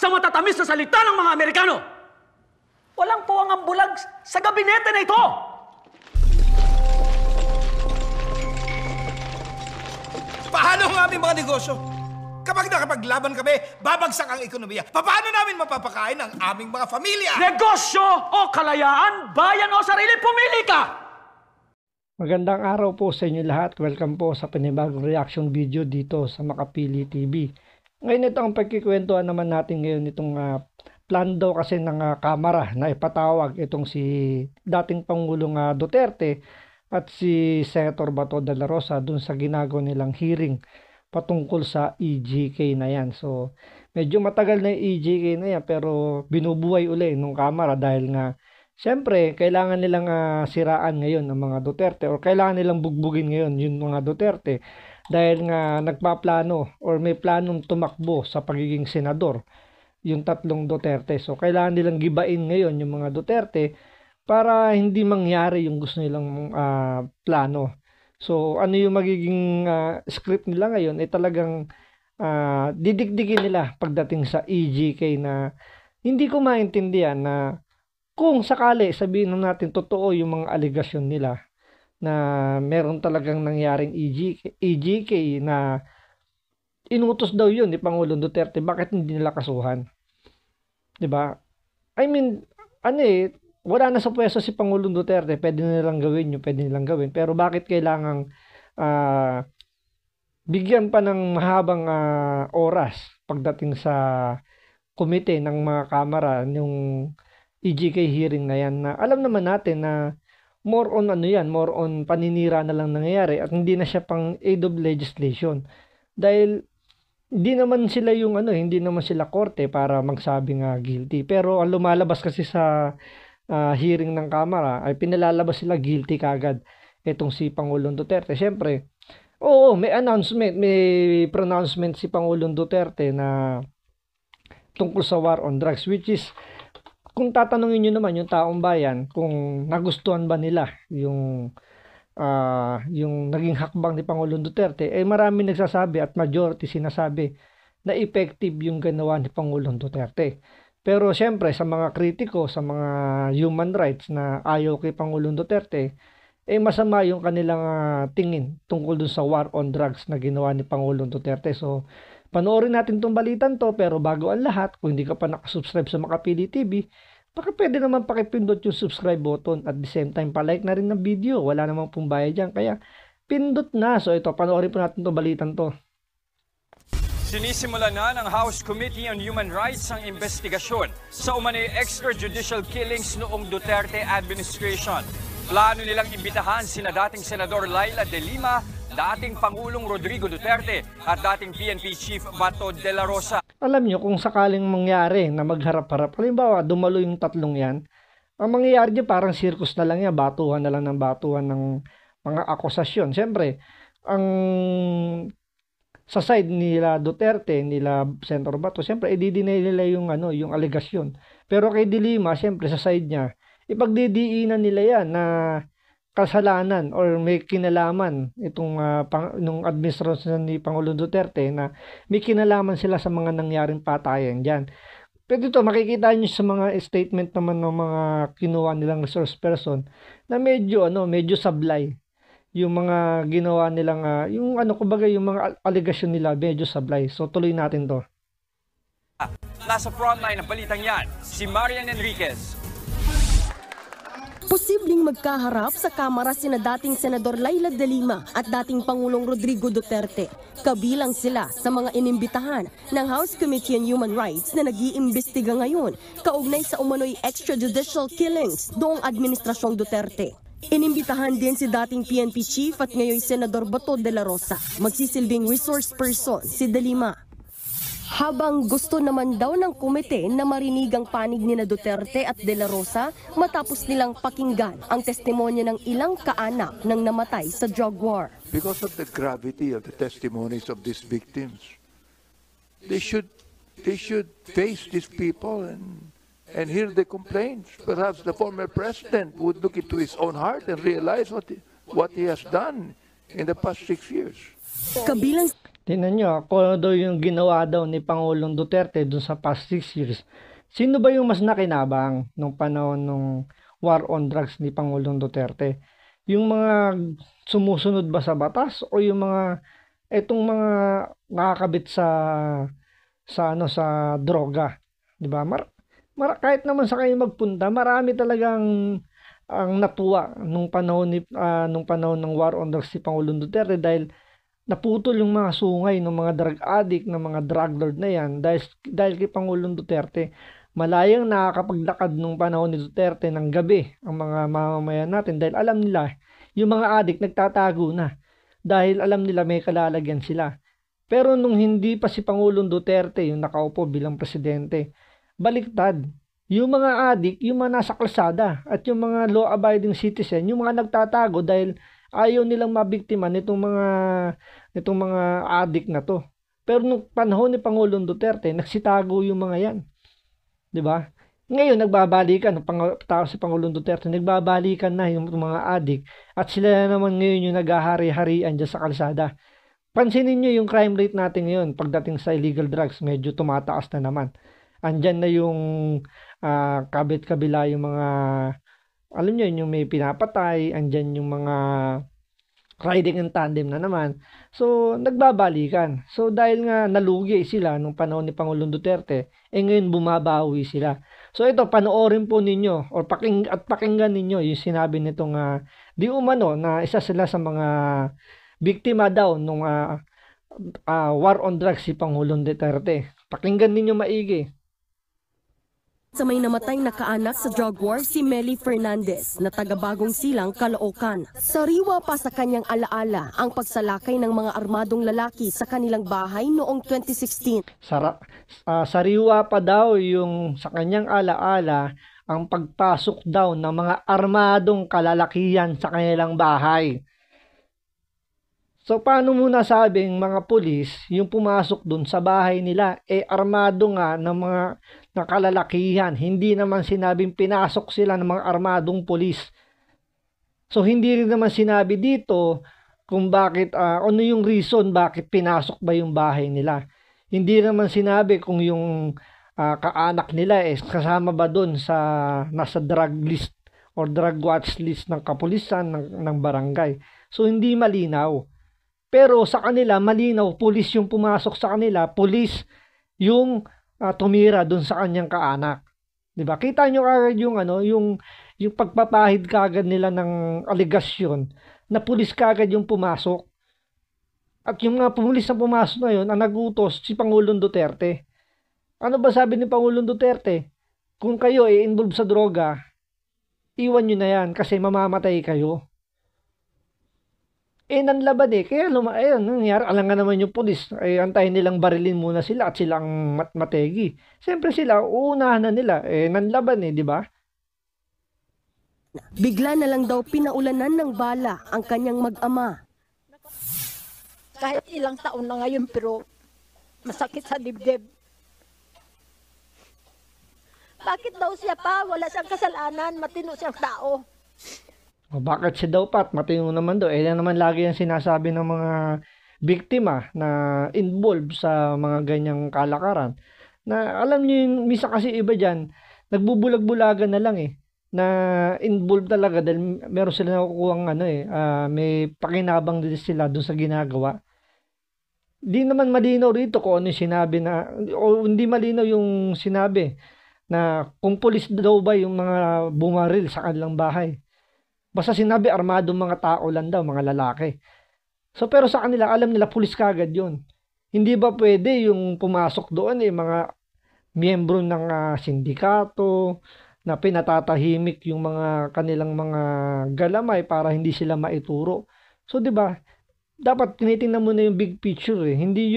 sa matatamis na salita ng mga Amerikano. Walang puwang ang bulag sa gabinete na ito. Paano ang aming mga negosyo? Kapag nakapaglaban kami, babagsak ang ekonomiya. Paano namin mapapakain ang aming mga pamilya? Negosyo o kalayaan, bayan o sarili, pumili ka! Magandang araw po sa inyo lahat. Welcome po sa panibagong reaction video dito sa Makapili TV. Ngayon ito ang pagkikwentuhan naman natin ngayon itong plan daw kasi ng Kamara na ipatawag itong si dating Pangulong Duterte at si Senator Bato de la Rosa dun sa ginagawa nilang hearing patungkol sa EJK na yan. So, medyo matagal na yung EJK na yan pero binubuhay uli nung Kamara dahil nga siyempre, kailangan nilang siraan ngayon ng mga Duterte or kailangan nilang bugbugin ngayon yung mga Duterte dahil nga nagpaplano or may planong tumakbo sa pagiging senador yung tatlong Duterte. So, kailangan nilang gibain ngayon yung mga Duterte para hindi mangyari yung gusto nilang plano. So, ano yung magiging script nila ngayon ay talagang didikdikin nila pagdating sa EJK na hindi ko maintindihan na kung sakali sabihin natin totoo yung mga aligasyon nila na meron talagang nangyaring EJK na inutos daw yun ni Pangulong Duterte, bakit hindi nila kasuhan? 'Di ba? I mean, wala na sa pwesto si Pangulong Duterte, pwede nilang gawin yun, pwede nilang gawin. Pero bakit kailangang bigyan pa ng mahabang oras pagdating sa komite ng mga Kamara yung EJK hearing na yan na alam naman natin na more on more on paninira na lang nangyayari at hindi na siya pang aid of legislation. Dahil hindi naman sila hindi naman sila korte para magsabing guilty. Pero ang lumalabas kasi sa hearing ng Kamara ay pinalalabas sila guilty kagad itong si Pangulong Duterte. Siyempre, oo, may pronouncement si Pangulong Duterte na tungkol sa war on drugs, which is kung tatanungin nyo naman yung taong bayan kung nagustuhan ba nila yung naging hakbang ni Pangulong Duterte, marami nagsasabi at majority sinasabi na effective yung ginawa ni Pangulong Duterte. Pero siyempre sa mga kritiko, sa mga human rights na ayaw kay Pangulong Duterte, masama yung kanilang tingin tungkol dun sa war on drugs na ginawa ni Pangulong Duterte. So, panoorin natin tong balitan to, pero bago ang lahat, kung hindi ka pa nakasubscribe sa Makapili TV, baka pwede naman pakipindot yung subscribe button at the same time palike na rin ng video. Wala namang pong bayad dyan, kaya pindot na. So ito, panoorin po natin tong balitan to. Sinisimula na ng House Committee on Human Rights ang investigasyon sa umano'y extrajudicial killings noong Duterte administration. Plano nilang imbitahan sina dating Senador Laila de Lima, dating Pangulong Rodrigo Duterte at dating PNP Chief Bato de la Rosa. Alam nyo, kung sakaling mangyari na magharap-harap, halimbawa dumalo yung tatlong yan, ang mangyayari dyan parang circus na lang yan, batuhan na lang ng batuhan ng mga akusasyon. Siyempre, sa side nila Duterte, nila Senator Bato, siyempre i-deny nila yung aligasyon. Pero kay De Lima, siyempre sa side niya, ipagdidiinan nila yan na kasalanan or may kinalaman itong nung administrasyon ni Pangulong Duterte na may kinalaman sila sa mga nangyaring patayan dyan. Pero ito, makikita nyo sa mga statement naman ng mga kinuha nilang resource person na medyo sablay yung mga ginawa nilang yung mga allegation nila medyo sablay. So tuloy natin to. Nasa frontline ng balitang yan, si Marian Enriquez. Posibleng magkaharap sa Kamara sina dating Senador Laila de Lima at dating Pangulong Rodrigo Duterte. Kabilang sila sa mga inimbitahan ng House Committee on Human Rights na nag-iimbestiga ngayon kaugnay sa umano'y extrajudicial killings noong administrasyong Duterte. Inimbitahan din si dating PNP Chief at ngayon Senador Bato de la Rosa. Magsisilbing resource person si de Lima. Habang gusto naman daw ng komite na marinig ang panig ni Duterte at De La Rosa matapos nilang pakinggan ang testimonya ng ilang kaanak ng namatay sa drug war. Because of the gravity of the testimonies of these victims, they should face these people and hear the complaints. Perhaps the former president would look into his own heart and realize what he has done in the past 6 years. Kabilang Tingnan nyo, kung ano daw yung ginawa daw ni Pangulong Duterte dun sa past 6 years. Sino ba yung mas nakinabang nung panahon nung war on drugs ni Pangulong Duterte? Yung mga sumusunod ba sa batas o yung mga etong mga nakakabit sa droga, 'di ba? Kahit naman sa kayo magpunta, marami talagang ang natuwa nung panahon ng war on drugs si Pangulong Duterte dahil naputol yung mga sungay ng mga drug addict, ng mga drug lord na yan dahil kay Pangulong Duterte. Malayang nakakapaglakad nung panahon ni Duterte ng gabi ang mga mamamayan natin dahil alam nila yung mga addict nagtatago na dahil alam nila may kalalagyan sila. Pero nung hindi pa si Pangulong Duterte yung nakaupo bilang presidente, baliktad. Yung mga addict, yung mga nasa kalsada at yung mga law-abiding citizen, yung mga nagtatago dahil ayaw nilang mabiktima nitong mga addict na to. Pero nung panahon ni Pangulong Duterte, nagsitago yung mga yan. 'Di ba? Ngayon nagbabalikan si Pangulong Duterte, nagbabalikan na yung mga addict at sila na naman ngayon yung naghahari-harian diyan sa kalsada. Pansinin niyo yung crime rate natin ngayon pagdating sa illegal drugs, medyo tumataas na naman. Andyan na yung kabit-kabila yung mga alam niyo yung may pinapatay, andyan yung mga riding in tandem na naman. So, nagbabalikan. So, dahil nga nalugi sila nung panahon ni Pangulong Duterte, ngayon bumabawi sila. So, ito, panoorin po ninyo or pakinggan ninyo yung sinabi nitong di umano na isa sila sa mga biktima daw nung war on drugs si Pangulong Duterte. Pakinggan ninyo maigi. Sa may namatay na kaanak sa drug war si Meli Fernandez na taga Bagong Silang, Caloocan. Sariwa pa sa kanyang alaala ang pagsalakay ng mga armadong lalaki sa kanilang bahay noong 2016. Sariwa pa daw yung sa kanyang alaala ang pagpasok daw ng mga armadong kalalakihan sa kanilang bahay. So, paano mo nasabing mga pulis yung pumasok dun sa bahay nila, armado nga ng mga nakalalakihan. Hindi naman sinabing pinasok sila ng mga armadong pulis. So, hindi rin naman sinabi dito kung bakit, ano yung reason bakit pinasok ba yung bahay nila. Hindi naman sinabi kung yung kaanak nila kasama ba dun sa nasa drug list or drug watch list ng kapulisan ng barangay. So, hindi malinaw. Pero sa kanila, malinaw, pulis yung pumasok sa kanila, pulis yung tumira doon sa kanyang kaanak. 'Di ba? Kita nyo agad yung pagpapahid kagad nila ng aligasyon na pulis kagad yung pumasok. At yung mga pulis na pumasok na yun, ang nagutos si Pangulong Duterte. Ano ba sabi ni Pangulong Duterte? Kung kayo involved sa droga, iwan nyo na yan kasi mamamatay kayo. Nanlaban kaya nangyari, alangan naman yung pulis, antayin nilang barilin muna sila at silang mategi. Siyempre sila, uunahan na nila, nanlaban di ba? Bigla na lang daw pinaulanan ng bala ang kanyang mag-ama. Kahit ilang taon na ngayon pero masakit sa dibdib. Bakit daw siya pa? Wala siyang kasalanan, matino siyang tao. Bakit siya daw pat? Matino naman daw. Yan naman lagi yung sinasabi ng mga biktima na involved sa mga ganyang kalakaran. Na alam niyo yung misa kasi iba dyan, nagbubulag-bulagan na lang na involved talaga dahil meron sila nakukuhang may pakinabang din sila dun sa ginagawa. Di naman malinaw rito kung ano yung sinabi o hindi malinaw yung sinabi na kung pulis daw ba yung mga bumaril sa kanilang bahay. Basta sinabi armado mga tao lang daw, mga lalaki. So pero sa kanila, alam nila pulis kagad yun. Hindi ba pwede yung pumasok doon mga miyembro ng sindikato na pinatatahimik yung mga kanilang mga galamay para hindi sila maituro. So 'di ba? Dapat tinitingnan mo na yung big picture Hindi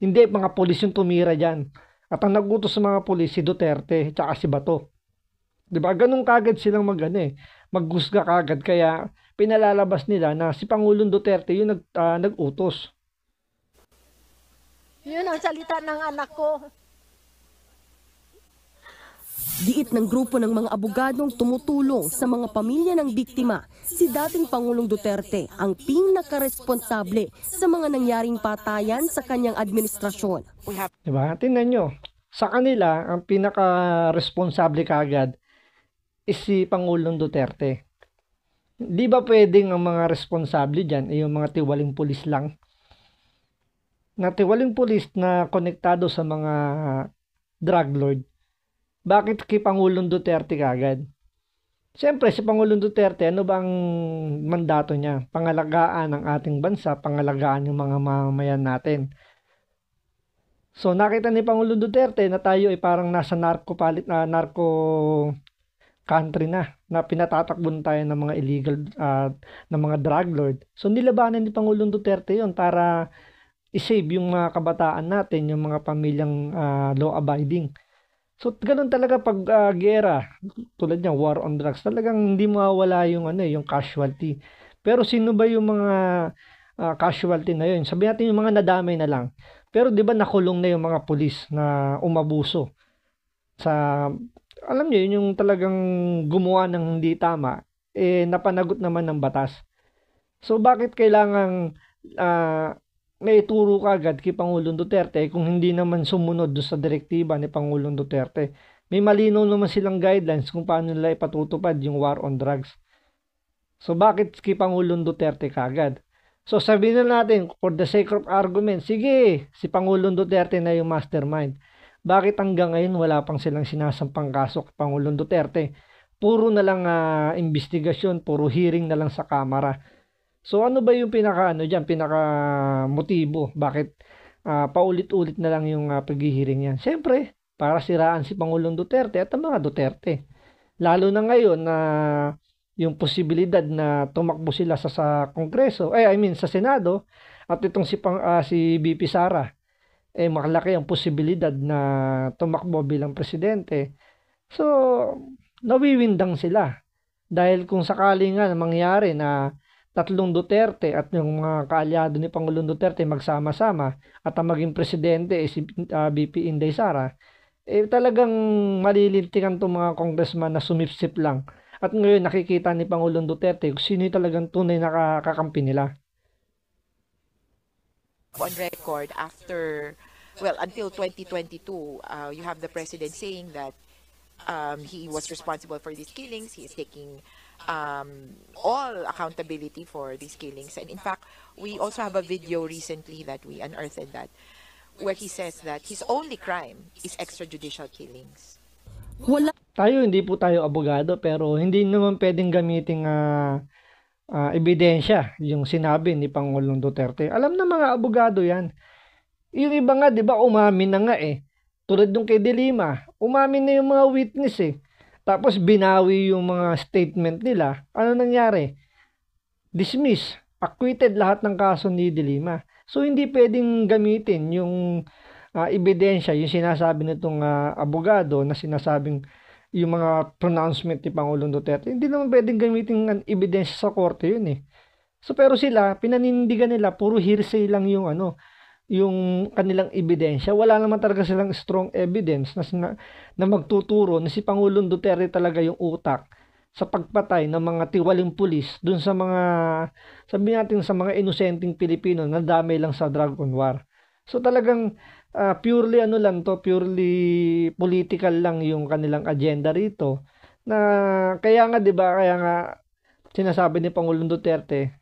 mga pulis yung tumira diyan. At ang nagutos sa mga pulis si Duterte at si Bato. 'Di ba? Ganun kagad silang maghusga kagad kaya pinalalabas nila na si Pangulong Duterte yung nag-utos. Yun ang salita ng anak ko. Giit ng grupo ng mga abogadong tumutulong sa mga pamilya ng biktima, si dating Pangulong Duterte ang pinaka-responsable sa mga nangyaring patayan sa kanyang administrasyon. Diba? Tingnan nyo, sa kanila, ang pinaka-responsable kagad is si Pangulong Duterte. Di ba pwedeng ang mga responsable dyan ay yung mga tiwaling pulis lang? Na tiwaling pulis na konektado sa mga drug lord. Bakit kay Pangulong Duterte kagad? Siyempre, si Pangulong Duterte, ano ba ang mandato niya? Pangalagaan ng ating bansa, pangalagaan yung mga mamamayan natin. So, nakita ni Pangulong Duterte na tayo ay parang nasa narco country na pinatatakbon tayo ng mga illegal, ng mga drug lord. So, nilabanan ni Pangulong Duterte yon para i-save yung mga kabataan natin, yung mga pamilyang law-abiding. So, ganun talaga pag gera, tulad niya, war on drugs, talagang hindi mawawala yung, yung casualty. Pero sino ba yung mga casualty na yun? Sabihin natin yung mga nadamay na lang. Pero di ba nakulong na yung mga pulis na umabuso sa, alam niyo, yung talagang gumawa ng hindi tama, napanagot naman ng batas. So, bakit kailangang may ituro kagad kay Pangulong Duterte kung hindi naman sumunod doon sa direktiba ni Pangulong Duterte? May malinaw naman silang guidelines kung paano nila ipatutupad yung war on drugs. So, bakit kay Pangulong Duterte kagad? So, sabihin na natin, for the sake of argument, sige, si Pangulong Duterte na yung mastermind. Bakit hanggang ngayon wala pang silang sinasampang kaso kay Pangulong Duterte? Puro na lang investigasyon, puro hearing na lang sa Kamara. So, ano ba yung pinaka motibo? Bakit paulit-ulit na lang yung paghihiring yan? Siyempre, para siraan si Pangulong Duterte at ang mga Duterte. Lalo na ngayon na yung posibilidad na tumakbo sila sa Kongreso, sa Senado, at itong si VP Sara, makalaki ang posibilidad na tumakbo bilang presidente. So, nawiwindang sila. Dahil kung sakali nga mangyari na tatlong Duterte at yung mga kaalyado ni Pangulong Duterte magsama-sama at ang maging presidente si VP Inday Sara, talagang malilintikan itong mga congressman na sumipsip lang. At ngayon nakikita ni Pangulong Duterte kung sino talagang tunay na kakampi nila. On record, until 2022, you have the president saying that he was responsible for these killings. He is taking all accountability for these killings. And in fact, we also have a video recently that we unearthed that, where he says that his only crime is extrajudicial killings. Hindi po tayo abogado, pero hindi naman pwedeng gamiting ebidensya yung sinabi ni Pangulong Duterte. Alam na mga abogado yan. Yung iba nga, di ba, umamin na nga Tulad nung kay De Lima, umamin na yung mga witness Tapos binawi yung mga statement nila. Ano nangyari? Dismiss, acquitted lahat ng kaso ni De Lima. So hindi pwedeng gamitin yung ebidensya, yung sinasabi nitong abogado na sinasabing yung mga pronouncement ni Pangulong Duterte. Hindi naman pwedeng gamitin ebidensya sa korte yun So pero sila, pinanindigan nila, puro hearsay lang yung yung kanilang ebidensya. Wala naman talaga silang strong evidence na magtuturo na si Pangulong Duterte talaga yung utak sa pagpatay ng mga tiwaling pulis dun sa mga, sabi natin, sa mga inosenteng Pilipino na dami lang sa drug on war. So talagang purely purely political lang yung kanilang agenda rito. Na kaya nga 'di ba, kaya nga sinasabi ni Pangulong Duterte,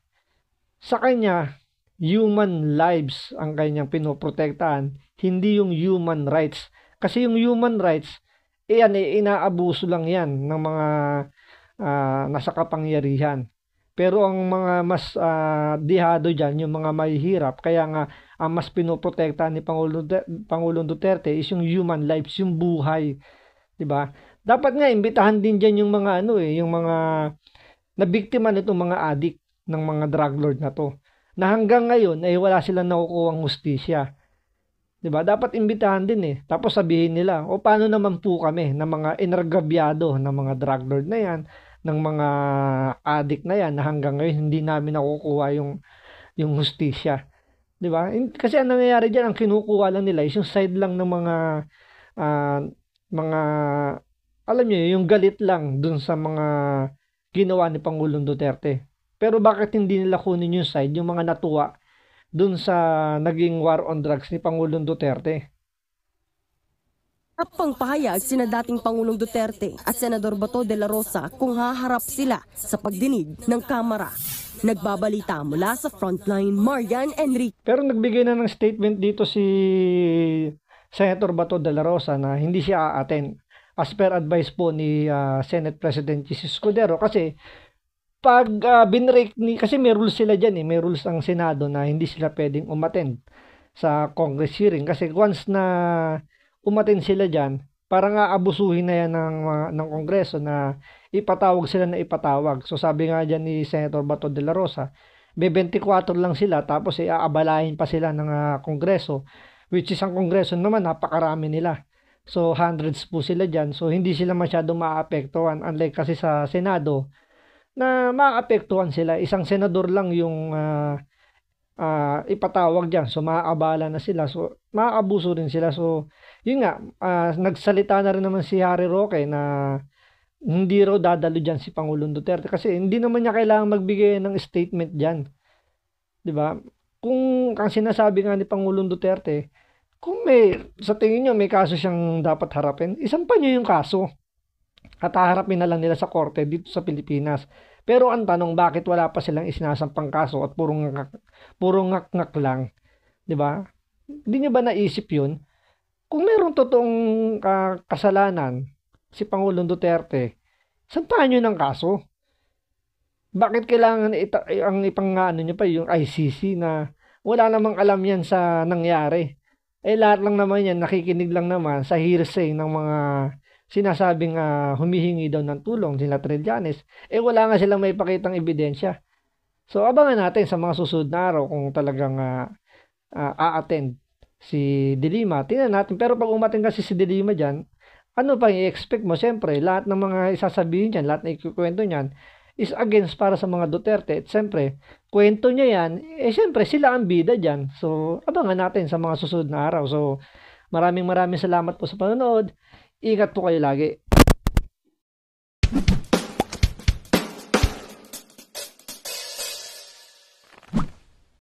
sa kanya human lives ang kanyang pinoprotektahan, hindi yung human rights. Kasi yung human rights, inaabuso lang yan ng mga nasa kapangyarihan. Pero ang mga mas dihado dyan, yung mga mahihirap, kaya nga ang mas pinoprotektahan ni Pangulong Duterte is yung human lives, yung buhay. Diba? Dapat nga, imbitahan din dyan yung mga yung mga nabiktima nitong mga addict ng mga drug lord na to. Na hanggang ngayon ay wala silang nakukuhang hustisya. 'Di ba? Dapat imbitahan din Tapos sabihin nila, paano naman po kami ng mga inargabyado ng mga drug lord na 'yan, ng mga addict na 'yan na hanggang ngayon hindi namin nakukuha yung hustisya. 'Di ba? Kasi ang nangyayari diyan, ang kinukuha lang nila is yung side lang ng mga alam niyo, yung galit lang dun sa mga ginawa ni Pangulong Duterte. Pero bakit hindi nila kunin yung side, yung mga natuwa dun sa naging war on drugs ni Pangulong Duterte? Pang pahayag sina dating Pangulong Duterte at Senador Bato de la Rosa kung haharap sila sa pagdinig ng Kamara. Nagbabalita mula sa Frontline, Marian Enrique. Pero nagbigay na ng statement dito si Senator Bato de la Rosa na hindi siya a-attend as per advice po ni Senate President Jesus Escudero, kasi pag binrake ni, kasi may rules sila dyan may rules ang Senado na hindi sila pwedeng umattend sa Congress hearing, kasi once na umattend sila dyan, parang aabusuhin na yan ng Kongreso na ipatawag sila na ipatawag. So sabi nga dyan ni Senator Bato de la Rosa, 24 lang sila tapos aabalahin pa sila ng Kongreso, which is ang Kongreso naman napakarami nila. So hundreds po sila dyan, so hindi sila masyadong maapektuhan, unlike kasi sa Senado na maapektuhan sila, isang senador lang yung ipatawag dyan, so maaabala na sila, so maaabuso rin sila. So yun nga, nagsalita na rin naman si Harry Roque na hindi raw dadalo dyan si Pangulong Duterte kasi hindi naman niya kailangan magbigay ng statement dyan, di ba? Kung ang sinasabi nga ni Pangulong Duterte, kung sa tingin nyo may kaso siyang dapat harapin, isampan nyo yung kaso at haharapin na lang nila sa korte dito sa Pilipinas. Pero ang tanong, bakit wala pa silang isinasampang kaso at puro ngak-ngak lang, di ba? Hindi nyo ba naisip yun? Kung mayroong totoong kasalanan si Pangulong Duterte, sampahan nyo ng kaso. Bakit kailangan ang ipangano nyo pa yung ICC na wala namang alam yan sa nangyari? Lahat lang naman yan, nakikinig lang naman sa hearsay ng mga sinasabing humihingi daw ng tulong sila Trillanes. Wala nga silang may pakitang ebidensya. So abangan natin sa mga susunod na araw kung talagang a-attend si De Lima. Tingnan natin. Pero pag umattend kasi si De Lima dyan, ano pa i-expect mo? Siyempre, lahat ng mga isasabihin dyan, lahat na ikukwento niyan, is against para sa mga Duterte. At siyempre, kwento niya yan, siyempre sila ang bida dyan. So, abangan natin sa mga susunod na araw. So, maraming salamat po sa panonood. Ingat po kayo lagi.